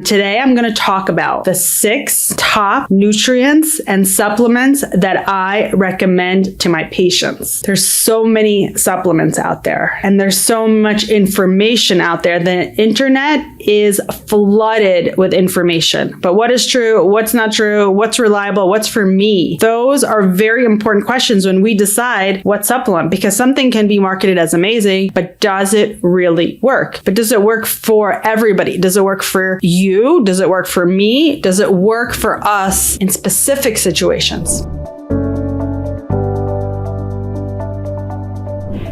today I'm going to talk about the 6 top nutrients and supplements that I recommend to my patients. There's so many supplements out there, and there's so much information out there. The internet is flooded with information. But what is true? What's not true? What's reliable? What's for me? Those are very important questions when we decide what supplement, because something can be marketed as amazing, but does it really work? But does it work for everybody? Does it work for you? Does it work for me? Does it work for us in specific situations?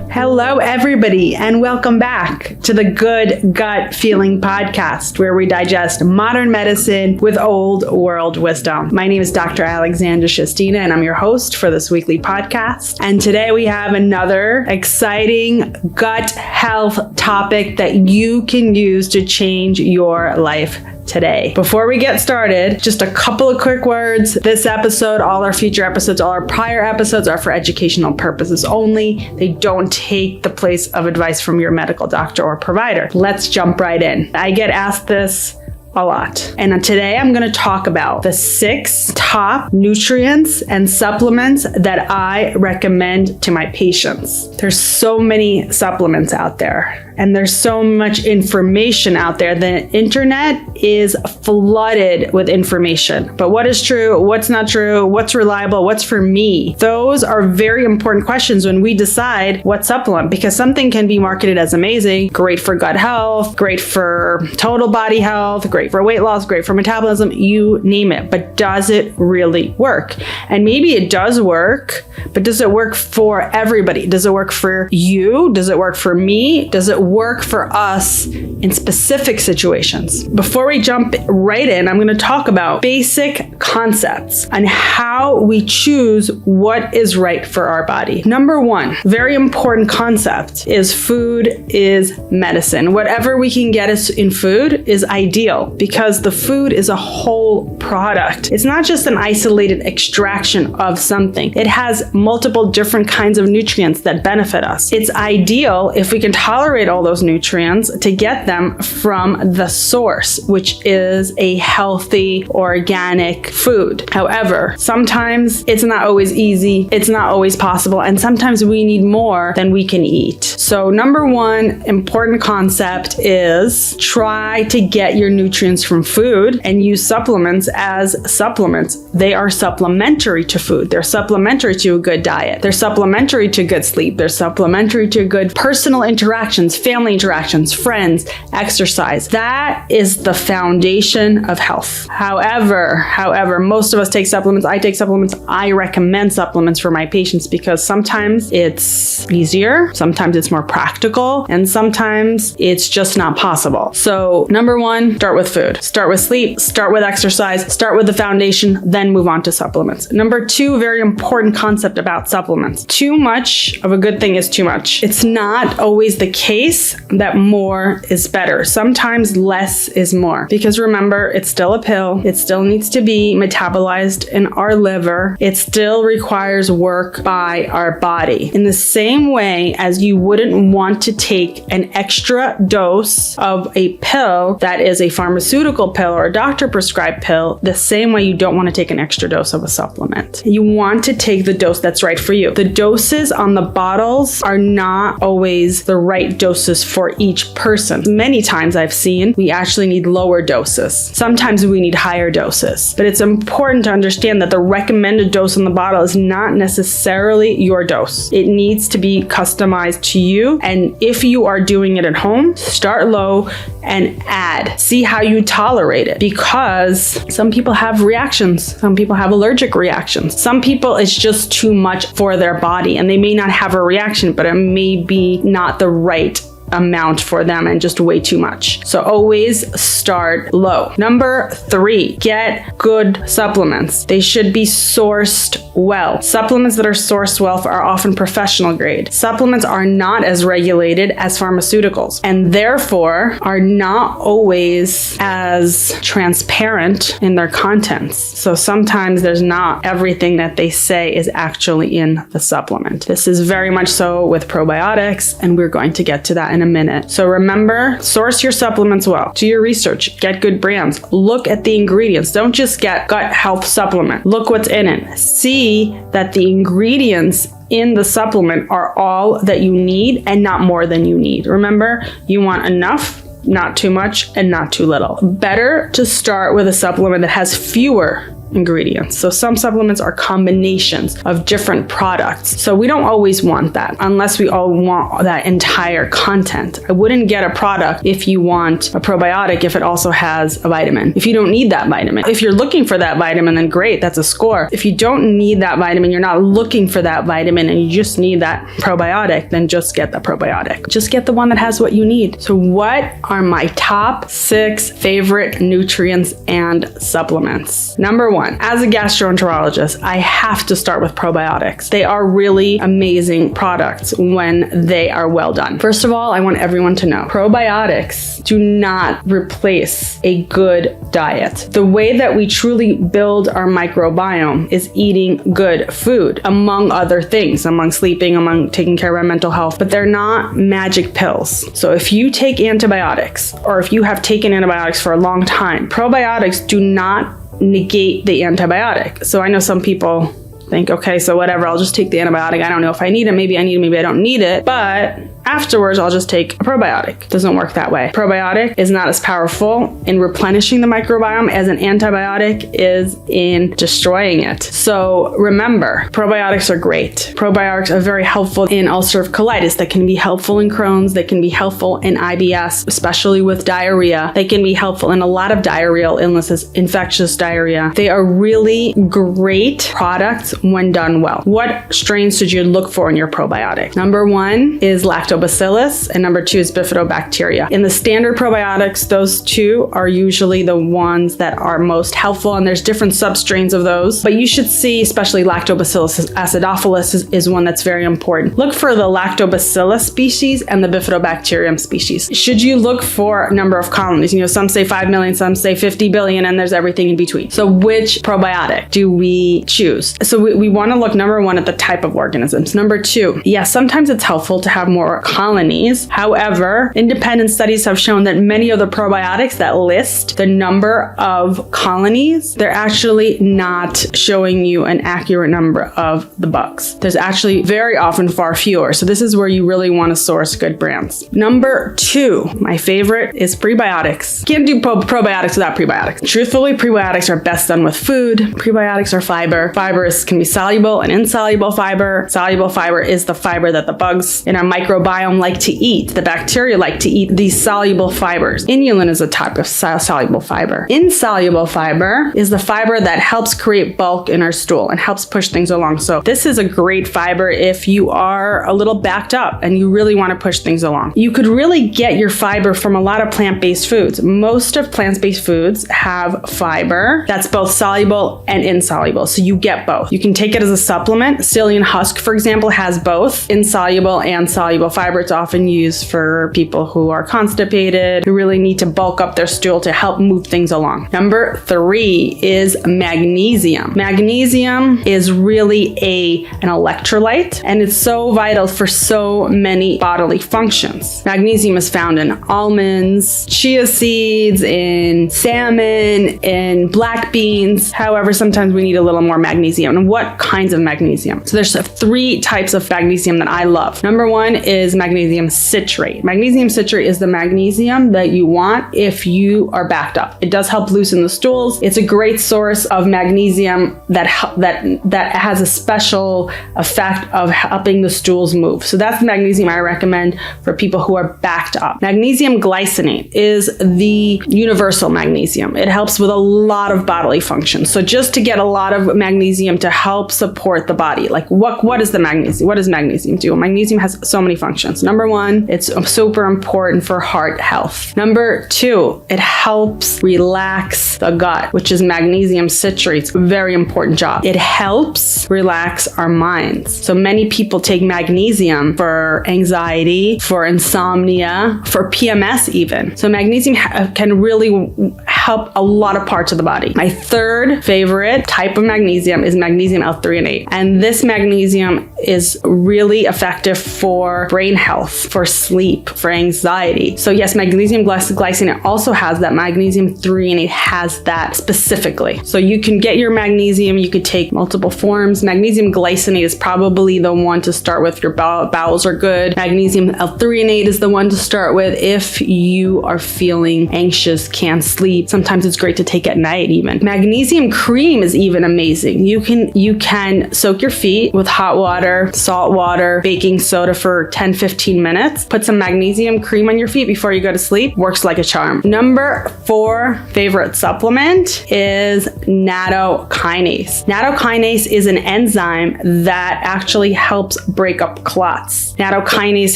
Hello, everybody, and welcome back to the Good Gut Feeling podcast, where we digest modern medicine with old world wisdom. My name is Dr. Alexandra Shestina, and I'm your host for this weekly podcast. And today we have another exciting gut health topic that you can use to change your life today. Before we get started, just a couple of quick words. This episode, all our future episodes, all our prior episodes are for educational purposes only. They don't take the place of advice from your medical doctor or provider. Let's jump right in. I get asked this a lot. And today I'm going to talk about the 6 top nutrients and supplements that I recommend to my patients. There's so many supplements out there, and there's so much information out there. The internet is flooded with information. But what is true? What's not true? What's reliable? What's for me? Those are very important questions when we decide what supplement, because something can be marketed as amazing, great for gut health, great for total body health, great for weight loss, great for metabolism, you name it. But does it really work? And maybe it does work, but does it work for everybody? Does it work for you? Does it work for me? Does it work for us in specific situations? Before we jump right in, I'm going to talk about basic concepts on how we choose what is right for our body. Number 1, very important concept is food is medicine. Whatever we can get us in food is ideal, because the food is a whole product. It's not just an isolated extraction of something. It has multiple different kinds of nutrients that benefit us. It's ideal if we can tolerate all those nutrients to get them from the source, which is a healthy, organic food. However, sometimes it's not always easy, it's not always possible, and sometimes we need more than we can eat. So number 1 important concept is try to get your nutrients from food and use supplements as supplements. They are supplementary to food. They're supplementary to a good diet. They're supplementary to good sleep. They're supplementary to good personal interactions, family interactions, friends, exercise. That is the foundation of health. However, most of us take supplements. I take supplements. I recommend supplements for my patients because sometimes it's easier, sometimes it's more practical, and sometimes it's just not possible. So number 1, start with food, start with sleep, start with exercise, start with the foundation, then move on to supplements. Number 2, very important concept about supplements. Too much of a good thing is too much. It's not always the case that more is better. Sometimes less is more, because remember, it's still a pill. It still needs to be metabolized in our liver. It still requires work by our body. In the same way as you wouldn't want to take an extra dose of a pill that is a pharmaceutical pill or a doctor prescribed pill, the same way you don't want to take an extra dose of a supplement. You want to take the dose that's right for you. The doses on the bottles are not always the right doses for each person. Many times I've seen we actually need lower doses. Sometimes we need higher doses. But it's important to understand that the recommended dose on the bottle is not necessarily your dose. It needs to be customized to you. And if you are doing it at home, start low and add. See how you tolerate it, because some people have reactions. Some people have allergic reactions. Some people it's just too much for their body, and they may not have a reaction, but it may be not the right amount for them and just way too much. So always start low. Number 3, get good supplements. They should be sourced well. Supplements that are sourced well are often professional grade. Supplements are not as regulated as pharmaceuticals, and therefore are not always as transparent in their contents. So sometimes there's not everything that they say is actually in the supplement. This is very much so with probiotics, and we're going to get to that in a minute. So remember, source your supplements well. Do your research. Get good brands. Look at the ingredients. Don't just get gut health supplement. Look what's in it. See that the ingredients in the supplement are all that you need and not more than you need. Remember, you want enough, not too much, and not too little. Better to start with a supplement that has fewer ingredients. So some supplements are combinations of different products. So we don't always want that unless we all want that entire content. I wouldn't get a product if you want a probiotic if it also has a vitamin. If you don't need that vitamin. If you're looking for that vitamin, then great, that's a score. If you don't need that vitamin, you're not looking for that vitamin and you just need that probiotic, then just get the probiotic. Just get the one that has what you need. So what are my top 6 favorite nutrients and supplements? Number 1, as a gastroenterologist, I have to start with probiotics. They are really amazing products when they are well done. First of all, I want everyone to know probiotics do not replace a good diet. The way that we truly build our microbiome is eating good food, among other things, among sleeping, among taking care of our mental health, but they're not magic pills. So if you take antibiotics, or if you have taken antibiotics for a long time, probiotics do not negate the antibiotic. So I know some people think, okay, so whatever, I'll just take the antibiotic. I don't know if I need it. Maybe I need it, maybe I don't need it. But afterwards, I'll just take a probiotic. Doesn't work that way. Probiotic is not as powerful in replenishing the microbiome as an antibiotic is in destroying it. So remember, probiotics are great. Probiotics are very helpful in ulcerative colitis. They can be helpful in Crohn's. They can be helpful in IBS, especially with diarrhea. They can be helpful in a lot of diarrheal illnesses, infectious diarrhea. They are really great products when done well. What strains should you look for in your probiotic? Number 1 is lactobacillus, and number 2 is bifidobacteria. In the standard probiotics, those 2 are usually the ones that are most helpful, and there's different substrains of those, but you should see, especially lactobacillus acidophilus is one that's very important. Look for the lactobacillus species and the bifidobacterium species. Should you look for number of colonies? Some say 5 million, some say 50 billion, and there's everything in between. So which probiotic do we choose? So we want to look, number 1, at the type of organisms. Number 2, yes, sometimes it's helpful to have more colonies. However, independent studies have shown that many of the probiotics that list the number of colonies, they're actually not showing you an accurate number of the bugs. There's actually very often far fewer. So this is where you really want to source good brands. Number 2, my favorite, is prebiotics. Can't do probiotics without prebiotics. Truthfully, prebiotics are best done with food. Prebiotics are fiber. Fiber can be soluble and insoluble fiber. Soluble fiber is the fiber that the bugs in our microbiome like to eat. The bacteria like to eat these soluble fibers. Inulin is a type of soluble fiber. Insoluble fiber is the fiber that helps create bulk in our stool and helps push things along. So this is a great fiber if you are a little backed up and you really want to push things along. You could really get your fiber from a lot of plant-based foods. Most of plant-based foods have fiber that's both soluble and insoluble. So you get both. You can take it as a supplement. Psyllium husk, for example, has both insoluble and soluble fiber. It's often used for people who are constipated, who really need to bulk up their stool to help move things along. Number 3 is magnesium. Magnesium is really an electrolyte, and it's so vital for so many bodily functions. Magnesium is found in almonds, chia seeds, in salmon, in black beans. However, sometimes we need a little more magnesium. And what kinds of magnesium? So there's 3 types of magnesium that I love. Number 1 is magnesium citrate. Magnesium citrate is the magnesium that you want if you are backed up. It does help loosen the stools. It's a great source of magnesium that has a special effect of helping the stools move. So that's the magnesium I recommend for people who are backed up. Magnesium glycinate is the universal magnesium. It helps with a lot of bodily functions. So just to get a lot of magnesium to help support the body, like what is the magnesium? What does magnesium do? Magnesium has so many functions. Number 1, it's super important for heart health. Number 2, it helps relax the gut, which is magnesium citrate's very important job. It helps relax our minds. So many people take magnesium for anxiety, for insomnia, for PMS even. So magnesium can really help a lot of parts of the body. My 3rd favorite type of magnesium is magnesium L3 and 8. And this magnesium is really effective for brain brain health, for sleep, for anxiety. So yes, magnesium glycinate also has that. Magnesium threonate has that specifically. So you can get your magnesium, you could take multiple forms. Magnesium glycinate is probably the one to start with. Your bowels are good. Magnesium L-threonate is the one to start with if you are feeling anxious, can't sleep. Sometimes it's great to take at night even. Magnesium cream is even amazing. You can soak your feet with hot water, salt water, baking soda for 10-15 minutes. Put some magnesium cream on your feet before you go to sleep. Works like a charm. Number 4 favorite supplement is nattokinase. Nattokinase is an enzyme that actually helps break up clots. Nattokinase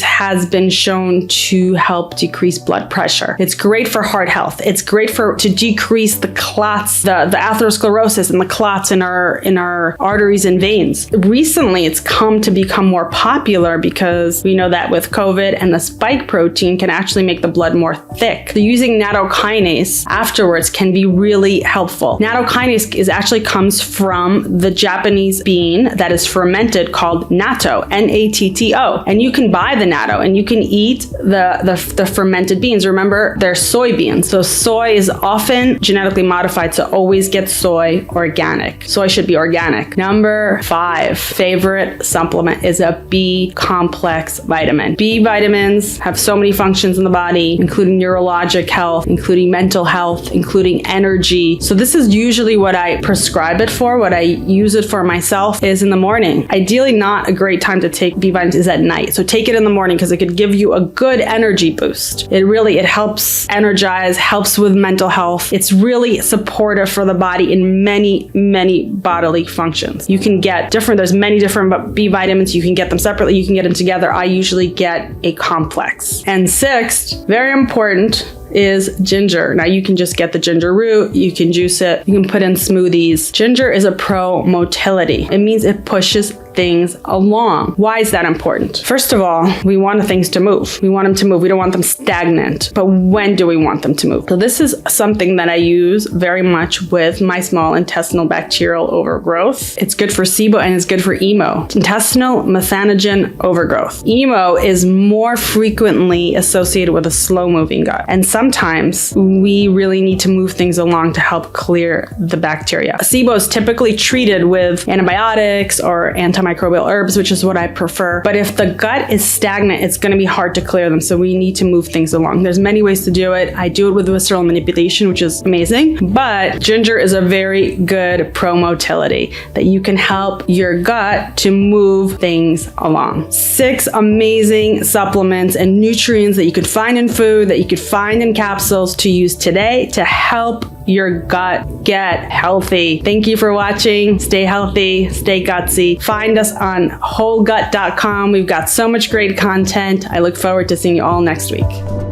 has been shown to help decrease blood pressure. It's great for heart health. It's great to decrease the clots, the atherosclerosis and the clots in our arteries and veins. Recently, it's come to become more popular because we know that with COVID and the spike protein can actually make the blood more thick. So using nattokinase afterwards can be really helpful. Nattokinase actually comes from the Japanese bean that is fermented called natto, N-A-T-T-O. And you can buy the natto and you can eat the fermented beans. Remember, they're soybeans. So soy is often genetically modified, so always get soy organic. Soy should be organic. Number 5 favorite supplement is a B complex vitamin. B vitamins have so many functions in the body, including neurologic health, including mental health, including energy. So this is usually what I prescribe it for. What I use it for myself is in the morning. Ideally, not a great time to take B vitamins is at night. So take it in the morning because it could give you a good energy boost. It helps energize, helps with mental health. It's really supportive for the body in many, many bodily functions. You can get there's many different B vitamins. You can get them separately. You can get them together. I usually get a complex. And 6th, very important, is ginger. Now you can just get the ginger root, you can juice it, you can put in smoothies. Ginger is a pro-motility. It means it pushes things along. Why is that important? First of all, we want things to move. We want them to move. We don't want them stagnant. But when do we want them to move? So this is something that I use very much with my small intestinal bacterial overgrowth. It's good for SIBO and it's good for EMO, intestinal methanogen overgrowth. EMO is more frequently associated with a slow-moving gut. And sometimes we really need to move things along to help clear the bacteria. SIBO is typically treated with antibiotics or antimicrobial herbs, which is what I prefer. But if the gut is stagnant, it's going to be hard to clear them. So we need to move things along. There's many ways to do it. I do it with visceral manipulation, which is amazing. But ginger is a very good pro-motility that you can help your gut to move things along. 6 amazing supplements and nutrients that you could find in food, that you could find in capsules to use today to help your gut get healthy. Thank you for watching. Stay healthy, stay gutsy. Find us on wholegut.com. We've got so much great content. I look forward to seeing you all next week.